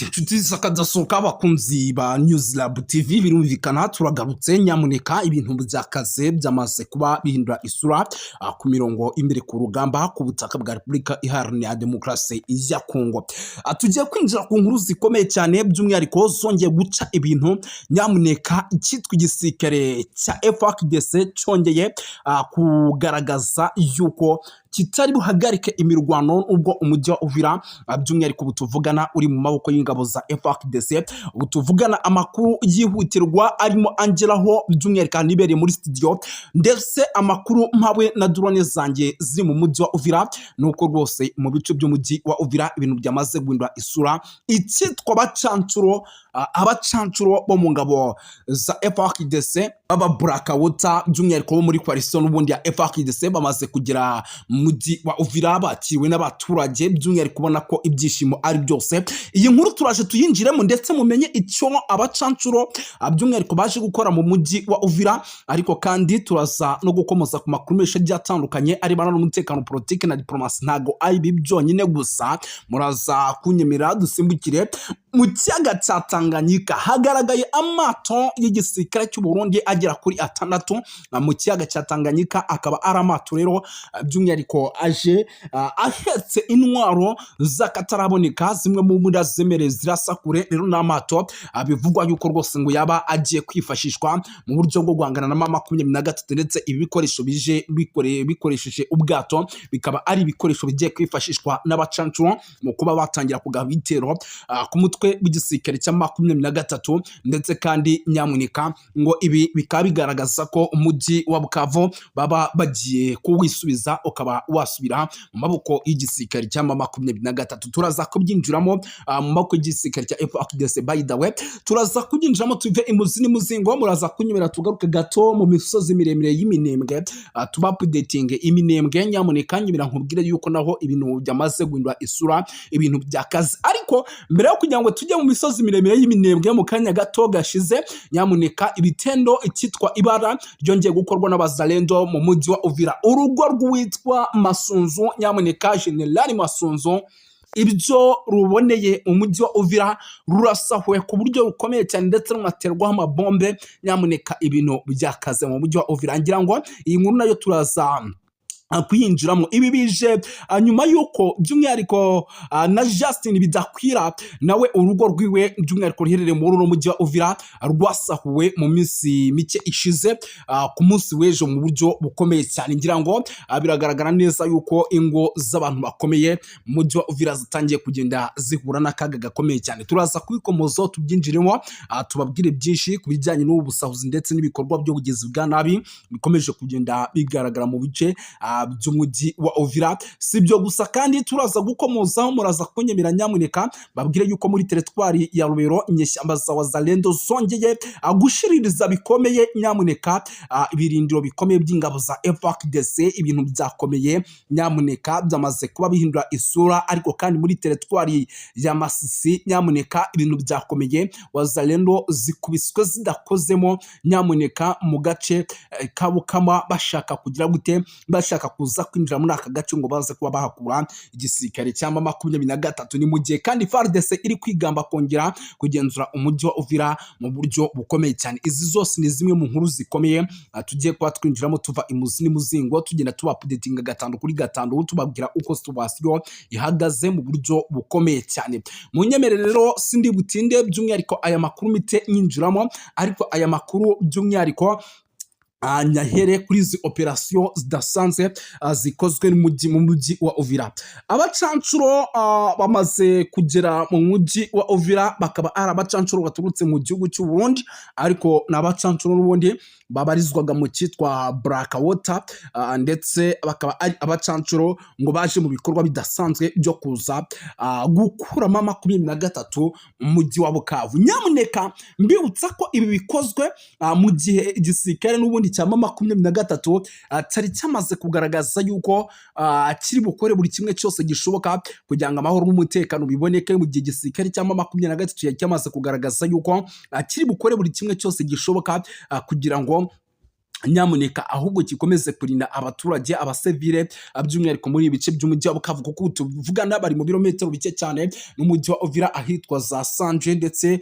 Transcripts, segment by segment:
inshuti z'akadasohoka abakunzi ba News Lab TV birumvikana turagarutse nyamuneka ibintu byakaze byamaze kuba bihindura isura ku mirongo imbere ku rugamba ku butaka bwa Repubulika Iharanira Demokarasi ya Kongo. Tugiye kwinjira ku nkuru zikomeye cyane by'umwihariko zongeye guca ibintu nyamuneka icyitwa igisirikare cya FARDC cyongeye kugaragaza yuko kitari buhagarike imirwano ubwo umujyi wa Uvira by'umwihariko butuvugana uri mu maboko y'ingabo za FARDC. Butuvugana amakuru yihutirwa arimo angelaho by'umwihariko nibereye muri studio, ndetse amakuru mpawe na drone zanjye ziri mu mujyi wa Uvira nuko rwose mu bice by'umujyi wa Uvira ibintu byamaze guhindura isura. Icyitwa abacancuro bo mu ngabo za FARDC aba Blackwater by'umwihariko bo muri coalition n'ubundi ya FARDC bamaze kugera mujyi wa Uvira bakiriwe n'abaturage by'umwihariko kubona ko ibyishimo ari byose. Iyi nkuru turaje tuyinjiremo ndetse mumenye icyo abacancuro by'umwihariko baje gukora mu mujyi wa Uvira, ariko kandi turaza no gukomoza ku makuru menshi agiye atandukanye arebana n'umutekano, politiki na diplomasi. Ntago ari ibi byonyine gusa, muraza kunyemera dusimbukire mu kiyaga cya Tanganyika. Hagaragaye amato y'igisirikare cy'u Burundi agera kuri 6 mu kiyaga cya Tanganyika, akaba ari amato rero by'umwihariko aje ahetse intwaro z'akataraboneka, zimwe mu mbunda zemereye zirasa kure. Rero n'amato bivugwa yuko rwose ngo yaba agiye kwifashishwa mu buryo bwo guhangana na 23, ndetse ibi bikoresho bije bikoresheje ubwato bikaba ari ibikoresho bigiye kwifashishwa n'abacancuro mu kuba batangira kugaba ibitero ku mutwe w'igisirikare cya 23. Ndetse kandi nyamuneka ngo ibi bikaba bigaragaza ko umujyi wa Bukavu baba bagiye kuwisubiza ukaba wasubira mu maboko y'igisirikare cya 23. Turaza kubyinjiramo mu maboko y'igisirikare cya FARDC. By the way, turaza kubyinjiramo tuve imuzi n'umuzingo. Muraza kunyemera tugaruke gato mu misozi miremire y'Iminembwe, tuba updating Iminembwe. Nyamuneka nyemera nkubwire yuko naho ibintu byamaze guhindura isura, ibintu byakaze. Ariko mbere yo kugira ngo tujye mu misozi miremire y'Iminembwe mu kanya gato gashize, nyamuneka ibitendo icyitwa ibara ryongeye gukorwa n'abazalendo mu mujyi wa Uvira. Urugo rwitwa Masunzu, nyamuneka General Masunzu, ibyo ruboneye umujyi wa Uvira rurasahuye ku buryo rukomeye cyane, ndetse runaterwaho amabombe. Nyamuneka ibintu byakaze mu mujyi wa Uvira. Ngira ngo iyi nkuru nayo turaza kuyinjiramo. Ibi bije nyuma yuko by'umwihariko na Justin Bidakwira nawe urugo rwiwe by'umwihariko ruherereye muri uno mujyi wa Uvira rwasahuwe mu minsi mike ishize ku munsi w'ejo mu buryo bukomeye cyane. Ngira ngo biragaragara neza yuko ingo z'abantu bakomeye mu mujyi wa Uvira zitangiye kugenda zihura n'akaga gakomeye cyane. Turaza kwikomoza tubyinjiremo tubabwire byinshi ku bijyanye n'ubu busahuzi ndetse n'ibikorwa by'ubugizi bwa nabi bikomeje kugenda bigaragara mu bice by'umujyi wa Uvira. Si byo gusa kandi turaza gukomozaho, muraza kunyemera nyamuneka babwire yuko muri teritwari ya Rubero inyeshyamba za Wazalendo zongeye gushiririza bikomeye. Nyamuneka ibirindiro bikomeye by'ingabo za FARDC, ibintu byakomeye nyamuneka byamaze kuba bihindura isura. Ariko kandi muri teritwari ya Masisi nyamuneka ibintu byakomeye, Wazalendo zikubiswe zidakozemo nyamuneka mu gace ka Bukama, bashaka kugira gute, bashaka kuza kwinjira muri aka gace ngo baze kuba bahakura igisirikare cya 23. Ni mu gihe kandi FARDC iri kwigamba kongera kugenzura umujyi wa Uvira mu buryo bukomeye cyane. Izi zose ni zimwe mu nkuru zikomeye tugiye kuba twinjiramo tuva imuzi n'umuzingo, tugenda tuba updating gatanu kuri gatanu tubabwira uko situation ihagaze mu buryo bukomeye cyane. Mu nyemerere rero sindi butinde by'umwihariko aya makuru mite nyinjiramo, ariko aya makuru by'umwihariko nyahere kuri izi operasiyo zidasanzwe zikozwe mu mujyi wa Uvira. Abacancuro bamaze kugera mu mujyi wa Uvira, bakaba ari abacancuro baturutse mu gihugu cy'u Burundi, ariko n'abacancuro n'ubundi babarizwaga mu cyitwa Blackwater, ndetse bakaba ari abacancuro ngo baje mu bikorwa bidasanzwe byo kuza gukuramo 23 mu mujyi wa Bukavu. Nyamuneka mbibutsa ko ibi bikozwe mu gihe igisirikare n'ubundi cya 23 cyari cyamaze kugaragaza yuko kiri bukore buri kimwe cyose gishoboka kugira ngo amahoro n'umutekano biboneke. Mu gihe igisirikare cya 23 cyamaze kugaragaza yuko kiri bukore buri kimwe cyose gishoboka kugira ngo nyamuneka ahubwo gikomeze kurinda abaturage abasivile by'umwihariko muri ibi bice by'umujyi wa Bukavu kuko tuvugana bari mu birometero bike cyane n'umujyi wa Uvira ahitwa za Sanje ndetse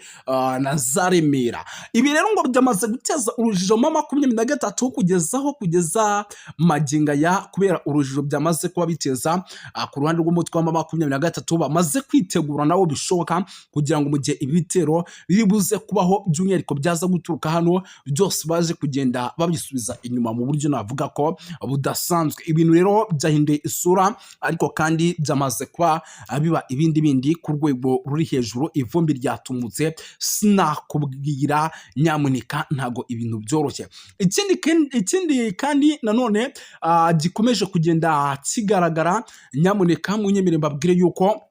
na za Remera. Ibi rero ngo byamaze guteza urujijo mu 23 kugeza maginga ya kubera urujijo byamaze kuba biteza ku ruhande rw'umutwe wa 23 bamaze kwitegura nawo bishoboka kugira ngo mu gihe ibitero biri buze kubaho by'umwihariko byaza guturuka hano byose baje kugenda babisubiza inyuma mu buryo navuga ko budasanzwe. Ibintu rero byahinduye isura ariko kandi byamaze kuba biba ibindi bindi ku rwego ruri hejuru. Ivumbi ryatumutse sinakubwira nyamuneka ntago ibintu byoroshye. Ikindi kandi nanone gikomeje kugenda kigaragara nyamuneka munyemere mbabwire yuko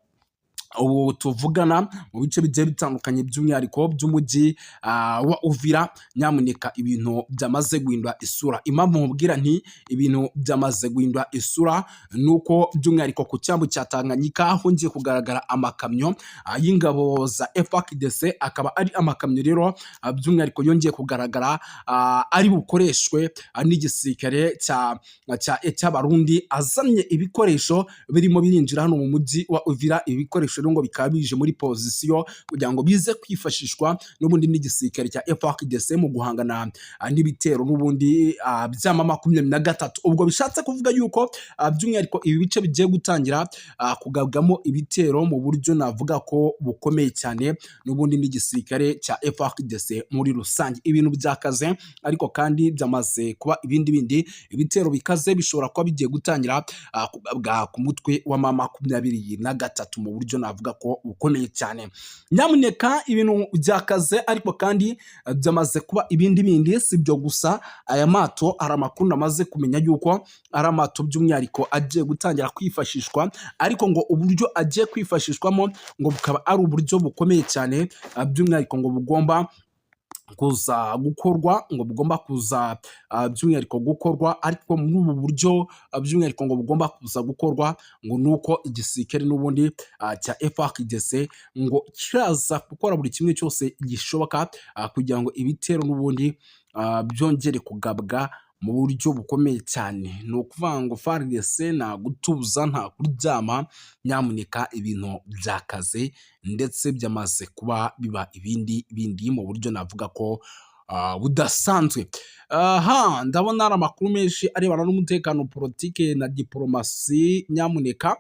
ubu tuvugana mu bice bigiye bitandukanye by'umwihariko by'umujyi wa Uvira nyamuneka ibintu byamaze guhindura isura. Impamvu mubwira nti ibintu byamaze guhindura isura nuko by'umwihariko ku cyambu cya Tanganyika hongeye kugaragara amakamyo y'ingabo za FARDC, akaba ari amakamyo rero by'umwihariko yongeye kugaragara ari bukoreshwe n'igisirikare cy'abarundi azanye ibikoresho birimo birinjira hano mu mujyi wa Uvira. Ibikoresho ngo bikaba bije muri pozisiyo kugira ngo bize kwifashishwa n'ubundi n'igisirikare cya FARDC mu guhangana n'ibitero n'ubundi bya 23. Ubwo bishatse kuvuga yuko by'umwihariko ibi bice bigiye gutangira kugabwamo ibitero mu buryo navuga ko bukomeye cyane n'ubundi n'igisirikare cya FARDC muri rusange. Ibintu byakaze ariko kandi byamaze kuba ibindi ibitero bikaze bishobora kuba bigiye gutangira kugabwa ku mutwe wa 23 mu buryo navuga ko ukomeye cyane. Nyamuneka ibintu byakaze ariko kandi byamaze kuba ibindi si byo gusa. Aya mato hari amakuru namaze kumenya yuko ari amato by'umwihariko agiye gutangira kwifashishwa, ariko ngo uburyo agiye kwifashishwamo ngo bukaba ari uburyo bukomeye cyane by'umwihariko ngo bugomba kuza gukorwa by'umwihariko gukorwa, ariko muri ubu buryo by'umwihariko ngo bugomba kuza gukorwa ngo nuko igisirikare n'ubundi cya FARDC ngo kiraza gukora buri kimwe cyose gishoboka kugira ngo ibitero n'ubundi byongere kugabwa mu buryo bukomeye cyane. Ni ukuvuga ngo FARDC nta gutuza nta kuryama, nyamuneka ibintu byakaze ndetse byamaze kuba biba ibindi mu buryo navuga ko budasanzwe. Ndabona hari amakuru menshi arebana n'umutekano, politike na diplomasi. Nyamuneka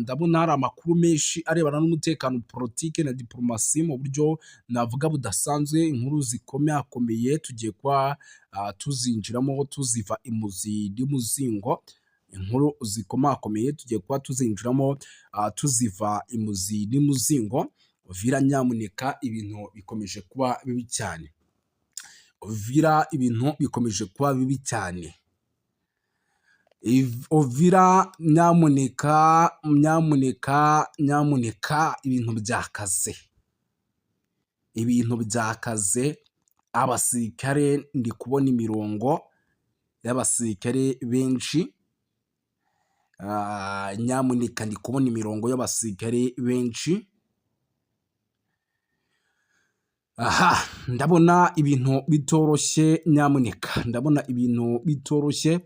ndabona hari amakuru menshi arebana n'umutekano, politike na diplomasi mu buryo navuga budasanzwe. Inkuru zikomeye tugiye kuba tuzinjiramo tuziva imuzi n'umuzingo. Inkuru zikomakomeye tugiye kuba tuzinjiramo tuziva imuzi n'umuzingo. Uvira nyamuneka ibintu bikomeje kuba bibi cyane. Uvira ibintu bikomeje kuba bibi cyane. Uvira nyamuneka ibintu byakaze. Abasirikare ndi kubona imirongo y'abasirikare benshi. Nyamuneka ndi kubona imirongo y'abasirikare benshi. Ndabona ibintu bitoroshye nyamuneka, ndabona ibintu bitoroshye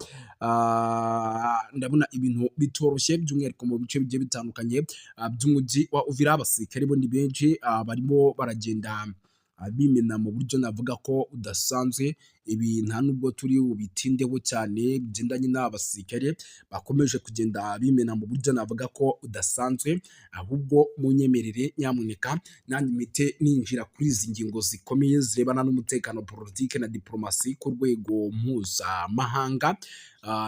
by'umwihariko mu bice bigiye bitandukanye by'umujyi wa Uvira. Abasirikare bo ni benshi barimo baragenda bimena mu buryo navuga ko udasanzwe. Ibi nta nubwo turi ubitindeho cyane bigendanye n'abasirikare bakomeje kugenda bimena mu buryo navuga ko udasanzwe, ahubwo munyemerere nyamuneka nanjye mite ninjira kuri izi ngingo zikomeye zirebana n'umutekano, politike na diplomasi ku rwego mpuzamahanga.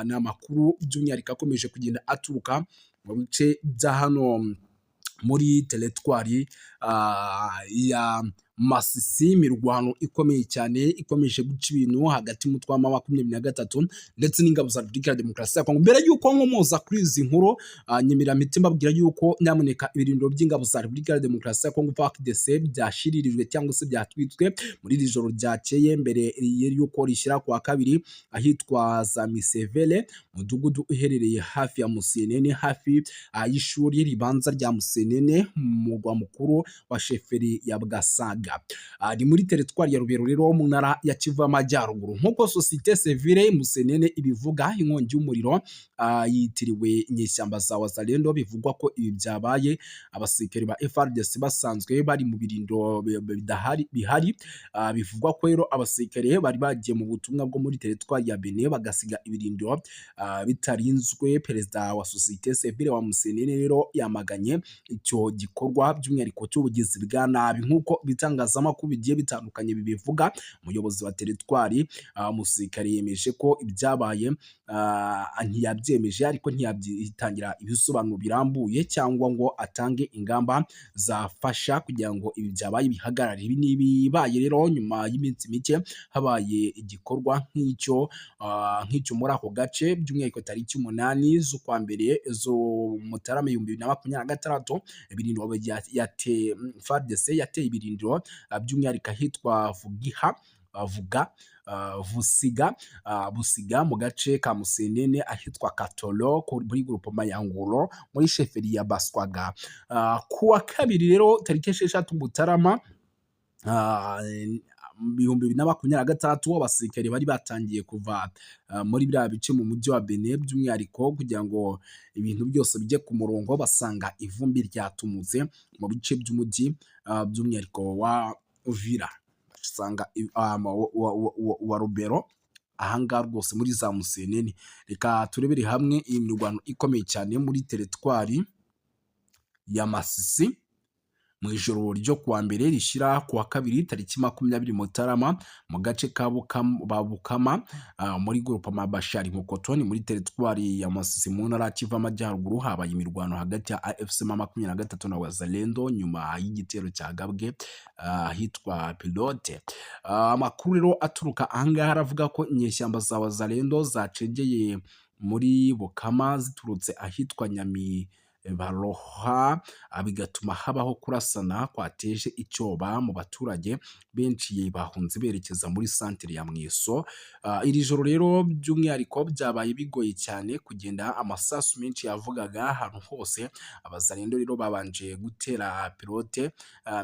Ni amakuru by'umwihariko akomeje kugenda aturuka mu bice bya hano muri teritwari ya Masisi. Imirwano ikomeye cyane ikomeje guca ibintu hagati mu twa 23 ndetse n'ingabo za Repubulika ya Demokarasi ya Kongo. Mbere yuko nkomoza kuri izi nkuru nyemerera mpite mbabwira yuko nyamuneka ibirindiro by'ingabo za Repubulika ya Demokarasi ya Kongo FARDC byashiririjwe cyangwa se byatwitswe muri iri joro ryakeye mbere yuko rishyira kwa kabiri ahitwa za Misevele, mudugudu uherereye hafi ya Musenene, hafi y'ishuri ribanza rya Musenene mu murwa mukuru wa sheferi ya Bwasaga. Buyaga. Ni muri teritwari ya Rubero rero mu ntara ya Kivu y'Amajyaruguru. Nk'uko Societe Civile Musenene ibivuga, inkongi y'umuriro yitiriwe inyeshyamba za Wazalendo. Bivugwa ko ibi byabaye abasirikare ba FARDC basanzwe bari mu birindiro bihari. Bivugwa ko rero abasirikare bari bagiye mu butumwa bwo muri teritwari ya Bene bagasiga ibirindiro bitarinzwe. Perezida wa Societe Civile wa Musenene rero yamaganye icyo gikorwa by'umwihariko cy'ubugizi bwa nabi. Nk'uko ibitangazamakuru bigiye bitandukanye bibivuga, umuyobozi wa teritwari umusirikare yemeje ko ibyabaye ntiyabyemeje ariko ntiyabyitangira ibisobanuro birambuye cyangwa ngo atange ingamba zafasha kugira ngo ibi byabaye bihagarare. Ibi nibibaye rero nyuma y'iminsi mike habaye igikorwa nk'icyo muri ako gace, by'umwihariko tariki 8 z'ukwa mbere zo Mutarama 2026. Ibirindiro FARDC yateye ibirindiro by'umwihariko ahitwa Busiga mu gace ka Musenene, ahitwa Katolo muri groupement ya Nguro muri sheferi ya Baswaga. Kuwa kabiri rero tariki 6 Mutarama 2026 abasirikare bari batangiye kuva muri biriya bice mu mujyi wa Bene, by'umwihariko kugira ngo ibintu byose bijye ku murongo. Basanga ivumbi ryatumutse mu bice by'umujyi by'umwihariko wa Uvira, basanga wa Rubero ahangaha rwose muri za Musenene. Reka turebere hamwe iyi mirwano ikomeye cyane muri teritwari ya Masisi mu ijoro ryo kuwa mbere rishyira kuwa kabiri tariki 20 Mutarama mu gace ka Bukama muri groupement Bashari Mukotoni muri teritwari ya Masisi mu ntara ya Kivu y'Amajyaruguru. Habaye imirwano hagati ya AFC M23 na Wazalendo nyuma y'igitero cyagabwe hitwa Pilote. Amakuru rero aturuka ahangaha aravuga ko inyeshyamba za Wazalendo zacegeye muri Bukama ziturutse ahitwa Baroha, bigatuma habaho kurasana kwateje icyoba mu baturage benshi bahunze berekeza muri santere ya Mweso. Iri joro rero by'umwihariko byabaye bigoye cyane kugenda, amasasu menshi yavugaga ahantu hose. Abazalendo rero babanje gutera Pilote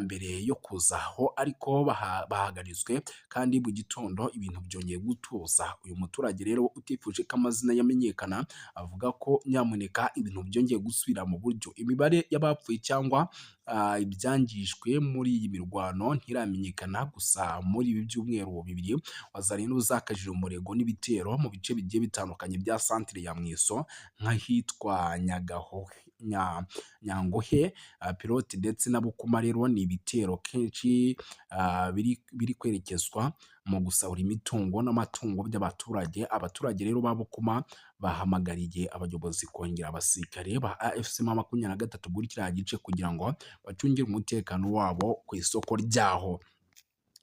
mbere yo kuzaho, ariko bahagarizwe kandi mu gitondo ibintu byongeye gutuza. Uyu muturage rero utifuje ko amazina yamenyekana avuga ko nyamuneka ibintu byongeye gusubira mu buryo. Imibare y'abapfuye cyangwa ibyangijwe muri iyi mirwano ntiramenyekana, gusa muri ibi byumweru bibiri Wazalendo zakajije umurego n'ibitero mu bice bigiye bitandukanye bya santere ya Mweso nk'ahitwa Nyangohe, Pilote ndetse na Bukuma. Rero ni ibitero kenshi biri kwerekezwa mu gusahura imitungo n'amatungo by'abaturage. Abaturage rero ba Bukuma bahamagariye abayobozi kongera abasirikare ba AFC M23 muri kiriya gice kugira ngo bacungire umutekano wabo ku isoko ryaho.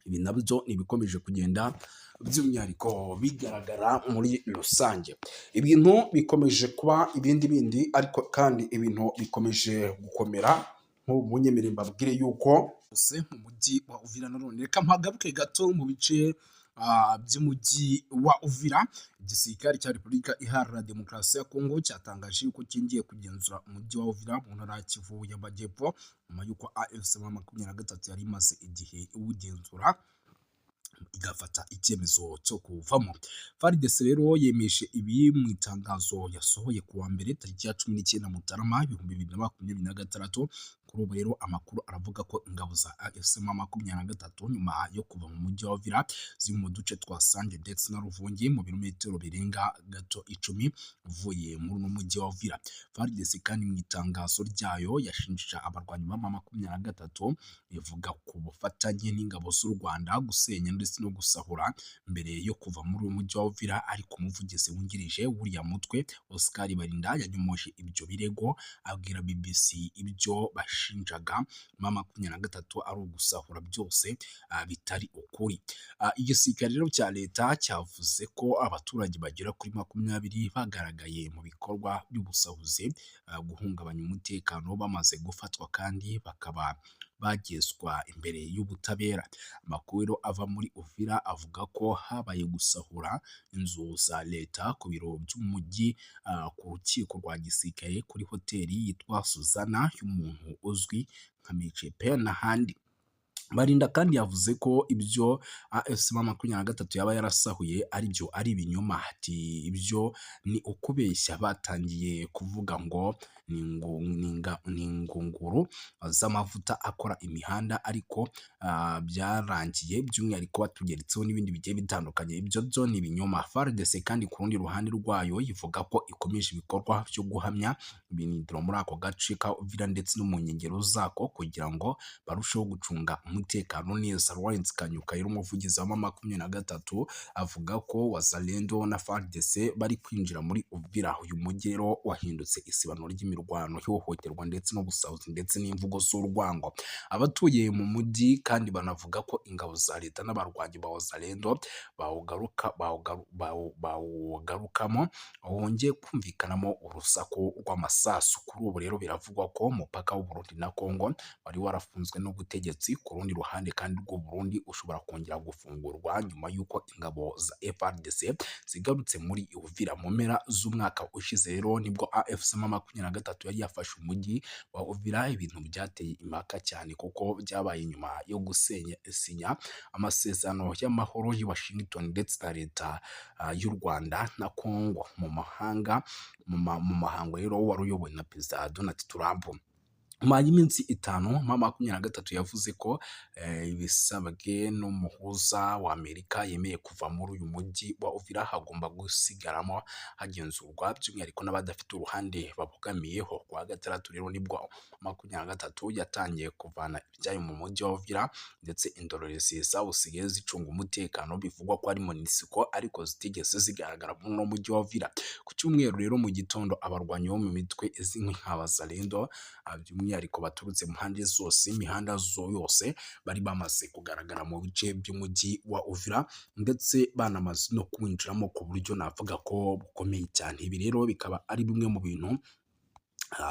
Ibi nabyo nibikomeje kugenda by'umwihariko bigaragara muri rusange. Ibintu bikomeje kuba bindi, ariko kandi ibintu bikomeje gukomera. Nk'umunyemerere mbabwire yuko mu mujyi wa Uvira none, reka mpagaruke gato mu bice by'umujyi wa Uvira. Igisirikare cya Repubulika Iharanira Demokarasi ya Kongo cyatangaje yuko kingiye kugenzura umujyi wa Uvira mu ntara ya Kivu y'Amajyepfo nyuma y'uko AFC M23 yari imaze igihe iwugenzura igafata icyemezo cyo kuvamo. FARDC rero yemeje ibi mu itangazo yasohoye kuwa mbere tariki ya 19 Mutarama 2026. Kuri ubu rero amakuru aravuga ko ingabo za AFC M23 nyuma yo kuva mu mujyi wa Uvira ziri mu duce twa Sange ndetse na Ruvungi mu birometero birenga gato 10 uvuye muri uno mujyi wa Uvira. FARDC kandi mu itangazo ryayo yashinjije abarwanyi ba M23 ivuga ku bufatanye n'ingabo z'u Rwanda gusenya ndetse no gusahura mbere yo kuva muri uyu mujyi wa Uvira. Ariko umuvugizi wungirije w'uriya mutwe Oscar Barinda yanyomoje ibyo birego, abwira BBC ibyo bashinjaga M23 ari ugusahura byose bitari ukuri. Igisirikare rero cya leta cyavuze ko abaturage bagera kuri 20 bagaragaye mu bikorwa by'ubusahuzi, guhungabanya umutekano, bamaze gufatwa kandi bakaba bagezwa imbere y'ubutabera. Amakuru ava muri Uvira avuga ko habaye gusahura inzu za leta, ku biro by'umujyi, ku rukiko rwa gisirikare, kuri hoteli yitwa Suzana y'umuntu uzwi nka Michepe n'ahandi. Barinda kandi yavuze ko ibyo AFC M23 yaba yarasahuye ari ibinyoma, ati ibyo ni ukubeshya. Batangiye kuvuga ngo ni ingunguru z'amavuta akora imihanda, ariko byarangiye by'umwihariko batugeretseho n'ibindi bigiye bitandukanye. Ibyo byo ni ibinyoma. FARDC kandi ku rundi ruhande rwayo ivuga ko ikomeje ibikorwa byo guhamya ibinindiro muri ako gace ka Uvira ndetse no mu nkengero zako kugira ngo barusheho gucunga umutekano neza. Lawrence Kanyuka rero umuvugizi wa M23 avuga ko Wazalendo na FARDC bari kwinjira muri Uvira. Uyu mujyi rero wahindutse isibano ry'imirwano, ihohoterwa ndetse n'ubusahuzi ndetse n'imvugo z'urwango. Abatuye mu mujyi kandi banavuga ko ingabo za leta n'abarwanyi ba Wazalendo bawugarukamo wongeye kumvikanamo urusaku rw'amasasu. Kuri ubu rero biravugwa ko umupaka w'u Burundi na Kongo wari warafunzwe n'ubutegetsi. Ku rundi ruhande kandi rw'u Burundi ushobora kongera gufungurwa nyuma y'uko ingabo za FARDC zigarutse muri Uvira mu mpera z'umwaka ushize. Rero nibwo AFC M23 yari yafashe umujyi wa Uvira. Ibintu byateye impaka cyane kuko byabaye nyuma yo gusinya amasezerano y'amahoro y'i Washington ndetse na leta y'u Rwanda na Kongo mu mahango rero wari uyobowe na Perezida Donald Trump. Nyuma y'iminsi 5 M23 yavuze ko ibisabwe n'umuhuza wa Amerika yemeye kuva muri uyu mujyi wa Uvira hagomba gusigaramo hagenzurwa by'umwihariko n'abadafite uruhande babogamiyeho. Kwa gatandatu rero nibwo M23 yatangiye kuvana ibyayo mu mujyi wa Uvira, ndetse indorerezi zawusigaye zicunga umutekano. Bivugwa ko ari MONUSCO ariko zitigeze zigaragara muri uno mujyi wa Uvira. Ku cyumweru rero mu gitondo abarwanyi bo mu mitwe izwi nk'Abazalendo by'umwihariko baturutse mu mpande zose, imihanda yose, bari bamaze kugaragara mu bice by'umujyi wa Uvira ndetse banamaze no kwinjiramo ku buryo navuga ko bukomeye cyane. Ibi rero bikaba ari bimwe mu bintu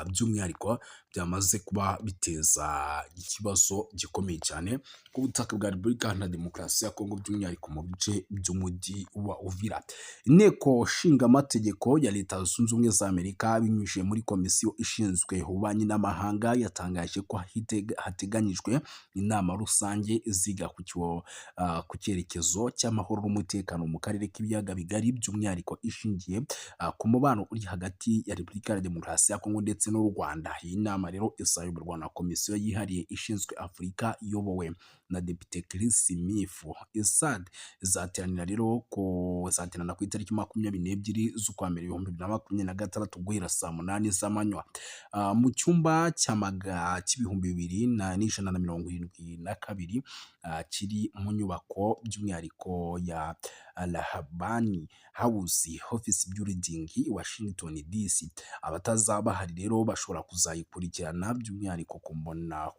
by'umwihariko byamaze kuba biteza ikibazo gikomeye cyane ku butaka bwa Repubulika Iharanira Demokarasi ya Kongo, by'umwihariko mu bice by'umujyi wa Uvira. Inteko Nshingamategeko ya Leta Zunze Ubumwe za Amerika binyujije muri komisiyo ishinzwe ububanyi n'amahanga yatangaje ko hateganyijwe inama rusange iziga ku cyerekezo cy'amahoro n'umutekano mu karere k'ibiyaga bigari, by'umwihariko ishingiye ku mubano uri hagati ya Repubulika Iharanira Demokarasi ya Kongo ndetse n'u Rwanda. Iyi nama rero izayoborwa na komisiyo yihariye ishinzwe Afurika iyobowe na Depite Chris Mifu. Izateranira rero ku itariki 22 z'ukwa mbere 2026 guhera saa 8 z'amanywa mu cyumba cy'ibihumbi 2172 kiri mu nyubako by'umwihariko ya Lahabani House Office Building i Washington DC. Abatazaba bahari rero bashobora kuzayikurikirana by'umwihariko kumbona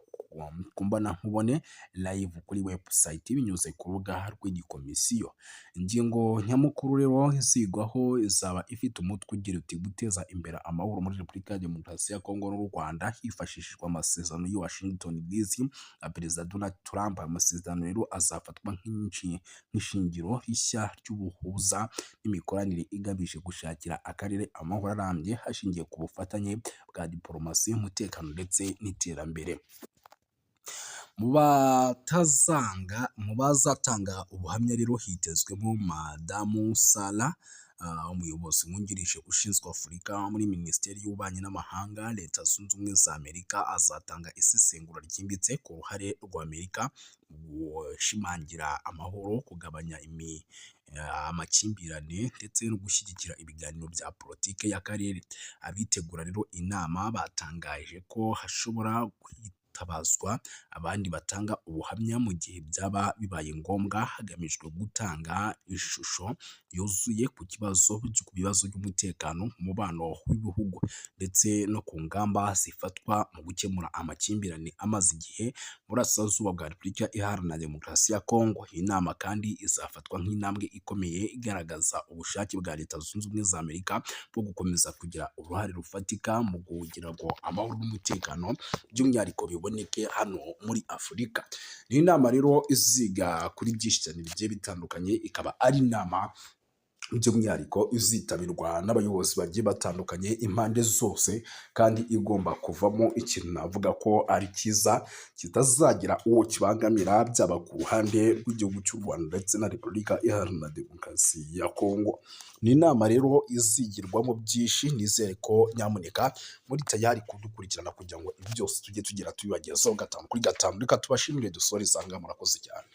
nkubone live kuri website binyuze ku rubuga rw'iyi komisiyo. Ingingo nyamukuru rero izigwaho izaba ifite umutwe ugira uti guteza imbere amahoro muri Repubulika ya Demokarasi ya Kongo n'u Rwanda hifashishijwe amasezerano y'i Washington DC na Perezida Donald Trump. Amasezerano rero azafatwa nk'ishingiro rishya ry'ubuhuza n'imikoranire igamije gushakira akarere amahoro arambye hashingiye ku bufatanye bwa diplomasi, umutekano ndetse n'iterambere. Mu bazatanga ubuhamya rero hitezwemo Madamu Sara, umuyobozi wungirije ushinzwe Afurika muri Minisiteri y'Ububanyi n'Amahanga Leta Zunze Ubumwe za Amerika. Azatanga isesengura ryimbitse ku ruhare rwa Amerika mu gushimangira amahoro, kugabanya amakimbirane ndetse no gushyigikira ibiganiro bya politike y'akarere. Abitegura rero inama batangaje ko hashobora tabazwa abandi batanga ubuhamya mu gihe byaba bibaye ngombwa hagamijwe gutanga ishusho yuzuye ku bibazo by'umutekano, umubano w'ibihugu ndetse no ku ngamba zifatwa mu gukemura amakimbirane amaze igihe burasirazuba bwa Repubulika Iharanira Demokarasi ya Kongo. Iyi nama kandi izafatwa nk'intambwe ikomeye igaragaza ubushake bwa Leta Zunze Ubumwe za Amerika bwo gukomeza kugira uruhare rufatika mu kugira ngo amahoro n'umutekano by'umwihariko biboneke hano muri Afurika. Ni inama rero iziga kuri byinshi cyane bigiye bitandukanye, ikaba ari inama by'umwihariko izitabirwa n'abayobozi bagiye batandukanye impande zose, kandi igomba kuvamo ikintu navuga ko ari cyiza kitazagira uwo kibangamira, byaba ku ruhande rw'igihugu cy'u Rwanda ndetse na Repubulika Iharanira Demokarasi ya Kongo. Ni inama rero izigirwamo byinshi, nizere ko nyamuneka muri tayari kudukurikirana kugira ngo ibi byose tujye tugira tubibagezaho gatanu kuri gatanu. Reka tubashimire, dusore isanga, murakoze cyane.